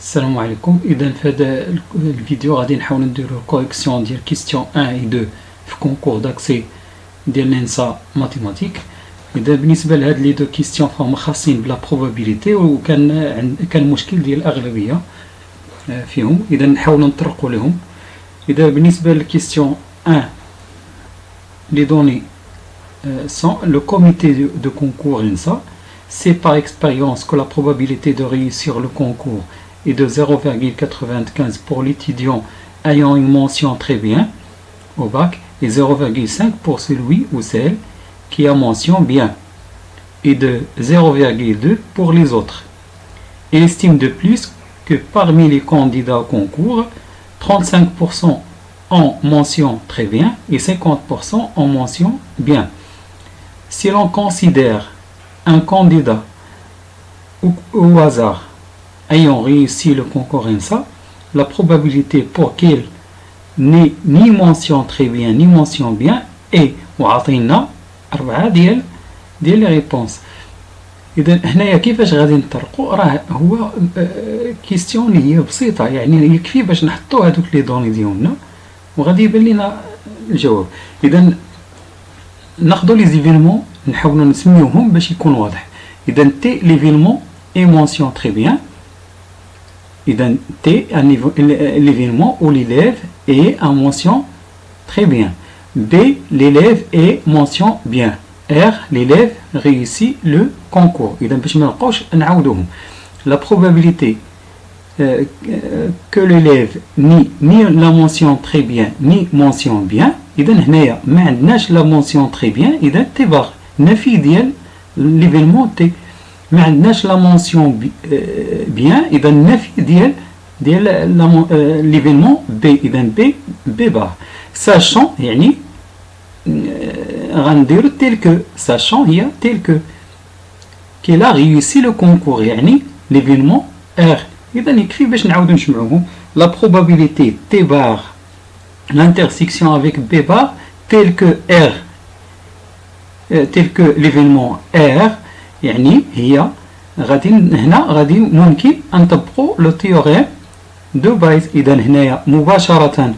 السلام عليكم. اذا في هذا الفيديو غادي نحاول نديرو كوريكسيون ديال كيستيون 1 و 2 في كونكور داكسي ديال لينسا ماتيماتيك. اذا بالنسبه لهاد لي دو كيستيون فهم خاصين بلا بروبابيليتي وكان مشكل ديال الاغلبيه فيهم. اذا نحاولوا نطرقوا لهم. اذا بالنسبه للكيستيون 1 les données sont le comité de concours l'INSA. C'est par expérience que la probabilité de réussir le concours est de 0,95 pour l'étudiant ayant une mention très bien au bac et 0,5 pour celui ou celle qui a mention bien et de 0,2 pour les autres. Il estime de plus que parmi les candidats au concours, 35% en mention très bien et 50% en mention bien. Si l'on considère un candidat au hasard ayant réussi le concours INSA, la probabilité pour qu'il n'ait ni mention très bien ni mention bien est وعطينا 4 ديال لي ريبونس. اذا هنايا كيفاش غادي نطرقوا؟ راه هو كيستيون اللي هي بسيطه، يعني يكفي باش نحطوا هذوك لي دوني ديالنا وغادي يبان لنا الجواب. اذا ناخذوا لي زيفينمون نحاولوا نسميوهم باش يكون واضح. اذا تي ليفينمون اي mention très bien. اذا تي l'événement où l'élève est en mention très bien. B l'élève est mention bien. R l'élève réussit le concours. اذا باش ما نبقاوش نعاودوهم. La probabilité que l'élève ni la mention très bien ni mention bien. اذا هنايا ما عندناش la mention très bien. اذا تبار نفي ديال l'événement T. ما عندناش la mention bien. اذا نفي ديال l'événement B. اذا B بار. sachant يعني غنديرو tel que. sachant هي tel que qu'il a réussi le concours يعني l'événement R. اذا يكفي باش نعاودو نجمعوهم. la probabilité T bar l'intersection avec B bar tel que R tel que l'événement R يعني هي غادي ممكن ان نطبقوا لو تيوريم دو بايز. اذا هنايا مباشره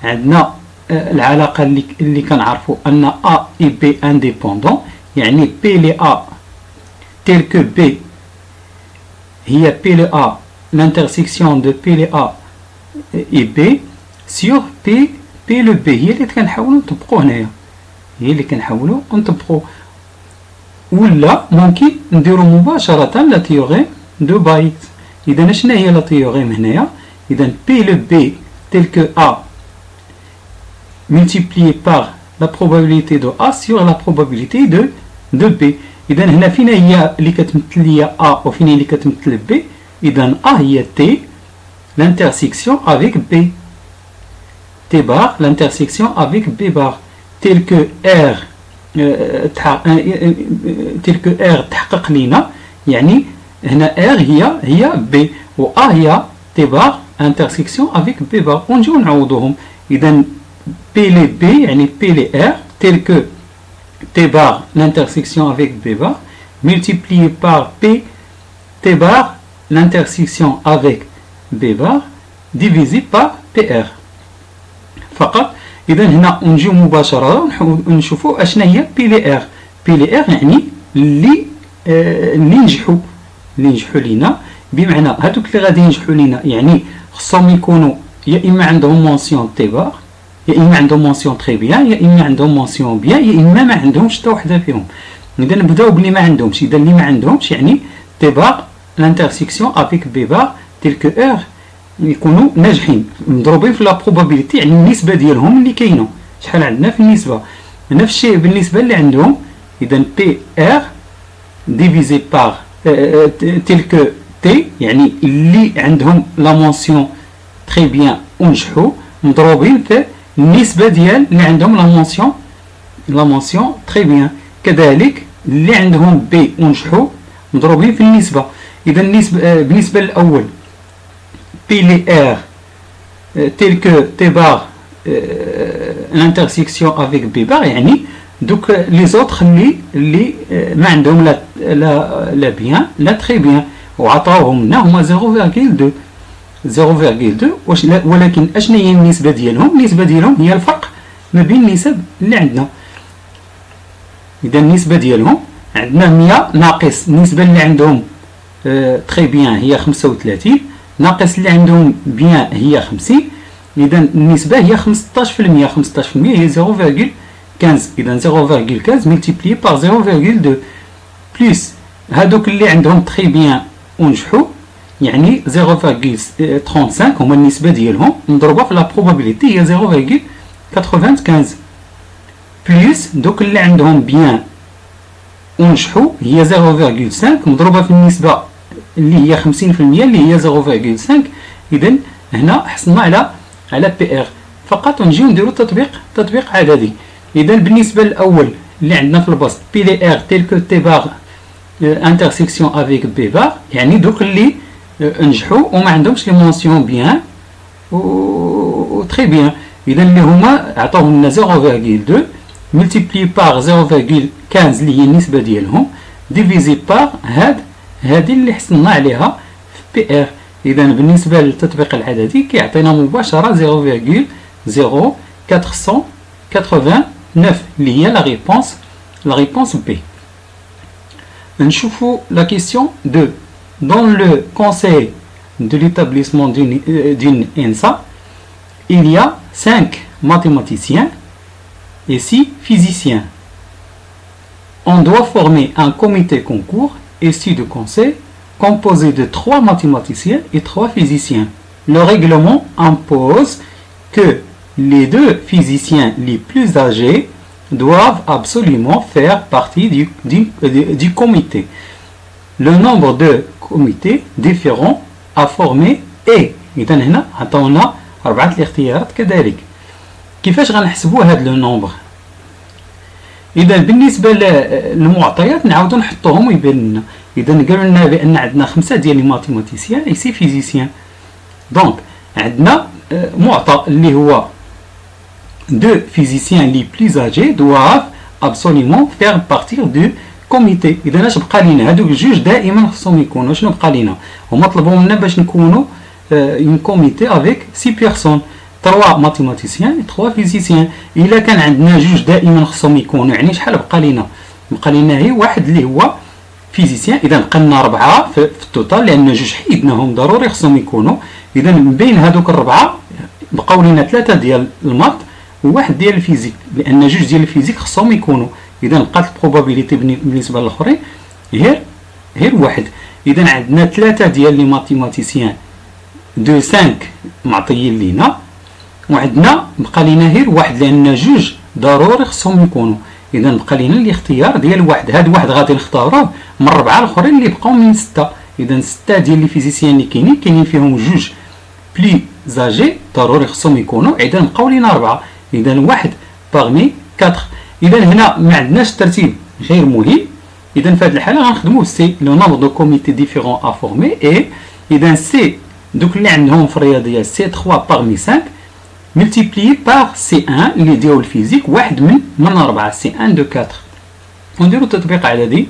عندنا العلاقه اللي كنعرفوا ان A et B indépendant، يعني P ل A tel que B هي P ل A l'intersection de P ل A et B sur P le B هي اللي كنحاولوا نطبقوا هنايا، هي اللي كنحاولوا نطبقوا. ولا ممكن نديرو مباشرة لا تيوريم دو بايت. إذا شنو هي لا تيوريم هنايا؟ إذا P le B tel que A multiplié par la probabilité de A sur la probabilité de B. إذا هنا فين هي اللي كتمثل ليا A وفين هي اللي كتمثل B؟ إذا A هي T l'intersection avec B. T bar l'intersection avec B bar tel que R tel que R تحقق لينا، يعني هنا R هي B و A هي T bar intersection avec B bar. ونجيو نعوضوهم. إذا P ل B يعني P ل R tel que T bar l'intersection avec B bar multiplié par P T bar l'intersection avec B bar divisé par PR فقط. إذا هنا نجيو مباشرة نشوفوا أشنا هي بي لي ار. بي لي ار يعني اللي نجحوا لينا، بمعنى هادوك اللي غادي ينجحوا لينا يعني خصهم يكونوا يا إما عندهم مونسيون تي بار يا إما عندهم مونسيون تري بيان يا إما عندهم مونسيون بيان يا إما ما عندهمش حتى وحدة فيهم. إذا نبداو بلي ما عندهمش. إذا اللي ما عندهمش يعني تي بار لانترسيكسيون افيك بي بار تيل كو ار يكونوا ناجحين مضروبين في لا بروبابيليتي، يعني النسبه ديالهم اللي كاينه شحال عندنا في النسبه. نفس الشيء بالنسبه اللي عندهم. اذا بي ار ديفيزي بار تيل كو تي يعني اللي عندهم لا مونسيون تري بيان ونجحوا مضروبين في النسبه ديال اللي عندهم لا مونسيون تري بيان. كذلك اللي عندهم بي ونجحوا مضروبين في النسبه. اذا النسبه بالنسبه للاول P les R tel que T bar l'intersection avec B bar يعني دوك les autres اللي ما عندهم لا bien لا très bien وعطاوهم لنا هما 0,2. 0.2 ولكن اشنا هي النسبة ديالهم؟ النسبة ديالهم هي الفرق ما بين النسب اللي عندنا. إذا النسبة ديالهم عندنا 100 ناقص النسبة اللي عندهم تري بيان هي 35 ناقص اللي عندهم بيان هي 50. إذا النسبة هي 15%. 15% هي 0.15. إذا 0.15 ملتيبلي بار 0.2 بلس هادوك اللي عندهم تري بيان ونجحوا يعني 0.35 هما النسبة ديالهم مضروبة في لا بروبابيليتي هي 0.95 بلس دوك اللي عندهم بيان ونجحوا هي 0.5 مضروبة في النسبة اللي هي 50% اللي هي 0.5. إذا هنا حصلنا على بي ار فقط ونجيو نديرو تطبيق عددي. إذا بالنسبة للأول اللي عندنا في البسط بي لي ار تيل كو تي بار انترسيكسيون افيك بي بار يعني دوك اللي نجحوا وما عندهمش لي مونسيون بيان و تري بيان. إذا اللي هما عطاوهم لنا 0.2 ملتيبلي بار 0.15 اللي هي النسبة ديالهم ديفيزي بار هذه اللي حصلنا عليها في بي ار. إذا بالنسبة للتطبيق العددي كيعطينا مباشرة 0.0489 اللي هي لا ريبونس بي. نشوفوا لا كيسيون 2. Dans le conseil de l'établissement d'une ENSA, il y a 5 mathématiciens et 6 physiciens. On doit former un comité concours issu de conseil composé de 3 mathématiciens et 3 physiciens. Le règlement impose que les 2 physiciens les plus âgés doivent absolument faire partie du comité. Le nombre de comités différents à former est. إذا هنا عطاونا 4 الاختيارات كذلك. كيفاش غنحسبوا هذا لو نومبر؟ إذا بالنسبة للمعطيات نعاودو نحطوهم ويبان لنا. إذا قالوا لنا بأن عندنا 5 ديال لي ماتيماتيسيان اي سي فيزيسيان. دونك عندنا معطى اللي هو 2 physiciens les plus âgés doivent absolument faire partir du comité. إذا اش بقى لينا؟ هادوك الجوج دائما خصهم يكونوا. شنو بقى لينا؟ هما طلبوا منا باش نكونوا un comité avec 6 personnes 3 mathématiciens et 3 physiciens. إلا كان عندنا جوج دائما خصهم يكونوا يعني شحال بقى لينا؟ بقى لينا هي واحد اللي هو فيزيسيان. إذا بقى لنا 4 في التوتال لأن جوج حيدناهم ضروري خصهم يكونوا. إذا من بين هادوك الربعة بقاو لينا 3 ديال المات وواحد ديال الفيزيك لان جوج ديال الفيزيك خصهم يكونوا. اذا بقات البروبابيليتي بالنسبه للاخرين غير واحد. اذا عندنا 3 ديال لي ماتيماتيسيان دو 5 معطيين لينا وعندنا بقى لينا غير واحد لان جوج ضروري خصهم يكونوا. اذا بقى لينا الاختيار ديال واحد. هاد واحد غادي نختاروه من 4 الاخرين اللي بقاو من 6. اذا 6 ديال لي فيزيسيان اللي كاينين فيهم جوج بلي زاجي ضروري خصهم يكونوا. اذا بقاو لينا 4. إذا واحد باغمي 4. إذا هنا ما عندناش ترتيب غير مهم. إذا في هذه الحالة غنخدمو سي لو نومبر دو كوميتي ديفيرون أ فورمي إي. إذا سي دوك اللي عندهم في الرياضيات سي 3 باغمي 5 ملتيبلي باغ سي 1 اللي ديال الفيزيك واحد من 4 سي 1 دو 4. ونديرو تطبيق عددي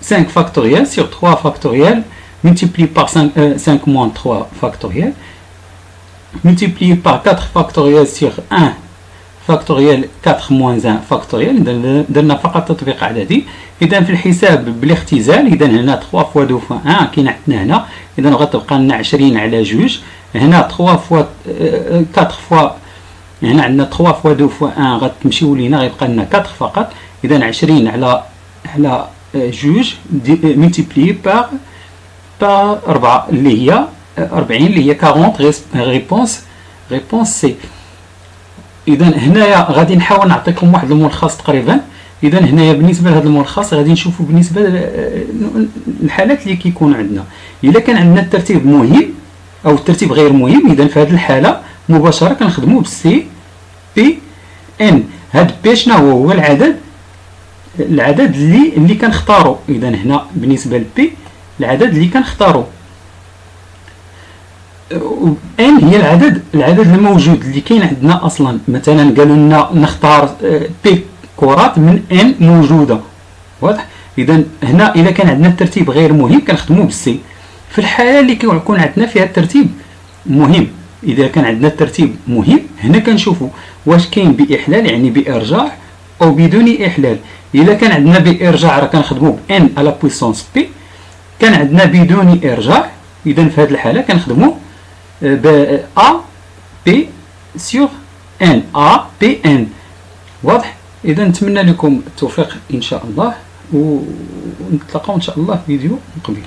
5 فاكتوريال سور 3 فاكتوريال ملتيبلي باغ 5 موان 3 فاكتوريال ملتيبلي باغ 4 فاكتوريال سور 1 فاكتوريال 4 موان 1 فاكتوريال. درنا فقط تطبيق عددي. اذا في الحساب بالاختزال اذا هنا 3 فوا 2 فوا 1 كاين عندنا هنا. اذا غتبقى لنا 20 على 2. هنا 3 فوا 4 فوا هنا عندنا 3 فوا 2 فوا 1 غتمشيو لينا غيبقى لنا 4 فقط. اذا 20 على 2 ملتيبلي باغ 4 اللي هي 40 اللي هي 40 ريبونس سي. اذا هنايا غادي نحاول نعطيكم واحد الملخص تقريبا. اذا هنايا بالنسبه لهذا الملخص غادي نشوفوا بالنسبه للحالات اللي كيكون عندنا. الا كان عندنا الترتيب مهم او الترتيب غير مهم اذا في هذه الحاله مباشره كنخدموا بالسي بي ان. هاد بي شنو هو العدد اللي كنختاروا. اذا هنا بالنسبه لبي العدد اللي كنختاروا ان هي العدد الموجود اللي كاين عندنا اصلا. مثلا قالوا لنا نختار بي كرات من ان موجوده واضح. اذا هنا اذا كان عندنا الترتيب غير مهم كنخدموا بالسي. في الحاله اللي كيكون عندنا فيها الترتيب مهم. اذا كان عندنا الترتيب مهم هنا كنشوفوا واش كاين باحلال يعني بارجاع او بدون احلال. الا كان عندنا بارجاع راه كنخدموا ب n على بويسونس بي، كان عندنا بدون ارجاع اذا في هذه الحاله كنخدموا ب a p sur n a p n. واضح؟ اذا نتمنى لكم التوفيق ان شاء الله، ونتلاقاو ان شاء الله في فيديو مقبل.